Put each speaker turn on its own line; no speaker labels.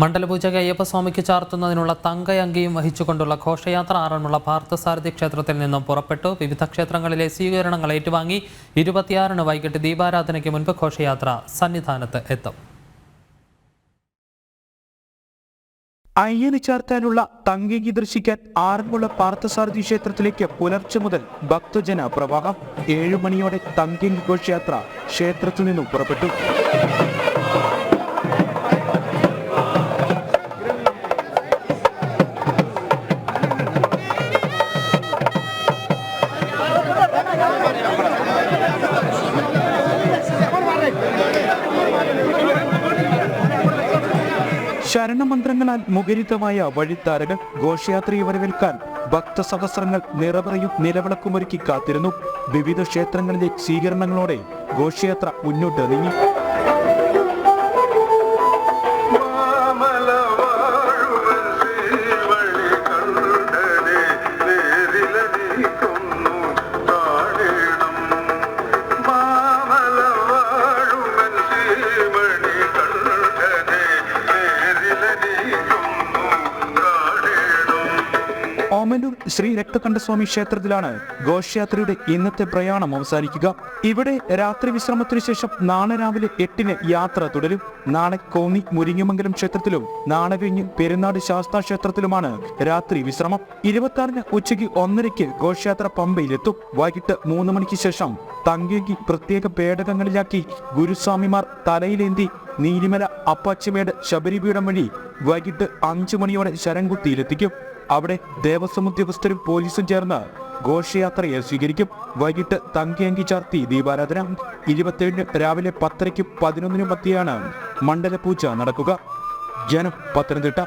മണ്ഡലപൂജയ്ക്ക് അയ്യപ്പസ്വാമിക്ക് ചാർത്തുന്നതിനുള്ള തങ്കയങ്കിയും വഹിച്ചുകൊണ്ടുള്ള ഘോഷയാത്ര ആറന്മുള പാർത്ഥസാരഥി ക്ഷേത്രത്തിൽ നിന്നും പുറപ്പെട്ടു. വിവിധ ക്ഷേത്രങ്ങളിലെ സ്വീകരണങ്ങൾ ഏറ്റുവാങ്ങി 26-ന് വൈകിട്ട് ദീപാരാധനയ്ക്ക് മുൻപ് ഘോഷയാത്ര സന്നിധാനത്ത് എത്തും.
അയ്യന് ചാർത്താനുള്ള തങ്കയങ്കി ദർശിക്കാൻ ആറന്മുള പാർത്ഥസാരഥി ക്ഷേത്രത്തിലേക്ക് പുലർച്ചെ മുതൽ ഭക്തജന പ്രവാഹം. 7 മണിയോടെ തങ്കയങ്കി ഘോഷയാത്ര ക്ഷേത്രത്തിൽ നിന്നും പുറപ്പെട്ടു. ശരണമന്ത്രങ്ങളാൽ മുഖരിതമായ വഴിത്താരകൾ ഘോഷയാത്രയെ വരവേൽക്കാൻ ഭക്തസഹസ്രങ്ങൾ നിറവറയും നിലവിളക്കുമൊരുക്കി കാത്തിരുന്നു. വിവിധ ക്ഷേത്രങ്ങളിലെ സ്വീകരണങ്ങളോടെ ഘോഷയാത്ര മുന്നോട്ട് നീങ്ങി. ഓമനൂർ ശ്രീ രക്തകണ്ഠസ്വാമി ക്ഷേത്രത്തിലാണ് ഘോഷയാത്രയുടെ ഇന്നത്തെ പ്രയാണം അവസാനിക്കുക. ഇവിടെ രാത്രി വിശ്രമത്തിനു ശേഷം നാളെ രാവിലെ 8-ന് യാത്ര തുടരും. നാളെ കോന്നി മുരിങ്ങമംഗലം ക്ഷേത്രത്തിലും നാളെ കഴിഞ്ഞ് പെരുന്നാട് ശാസ്താ ക്ഷേത്രത്തിലുമാണ് രാത്രി വിശ്രമം. 26-ന് ഉച്ചയ്ക്ക് 1:30-ക്ക് ഘോഷയാത്ര പമ്പയിലെത്തും. വൈകിട്ട് 3 മണിക്ക് ശേഷം തങ്കയങ്കി പ്രത്യേക പേടകങ്ങളിലാക്കി ഗുരുസ്വാമിമാർ തലയിലേന്തി നീലിമല അപ്പാച്ചിമേട് ശബരിപീഠം വഴി വൈകിട്ട് 5 മണിയോടെ ശരംകുത്തിയിലെത്തിക്കും. അവിടെ ദേവസ്വം ഉദ്യോഗസ്ഥരും പോലീസും ചേർന്ന് ഘോഷയാത്രയെ സ്വീകരിക്കും. വൈകിട്ട് തങ്കയങ്കി ചാർത്തി ദീപാരാധന. 27-ന് രാവിലെ 10:30-നും 11-നും മധ്യയാണ് മണ്ഡലപൂജ നടക്കുക. ജനം, പത്തനംതിട്ട.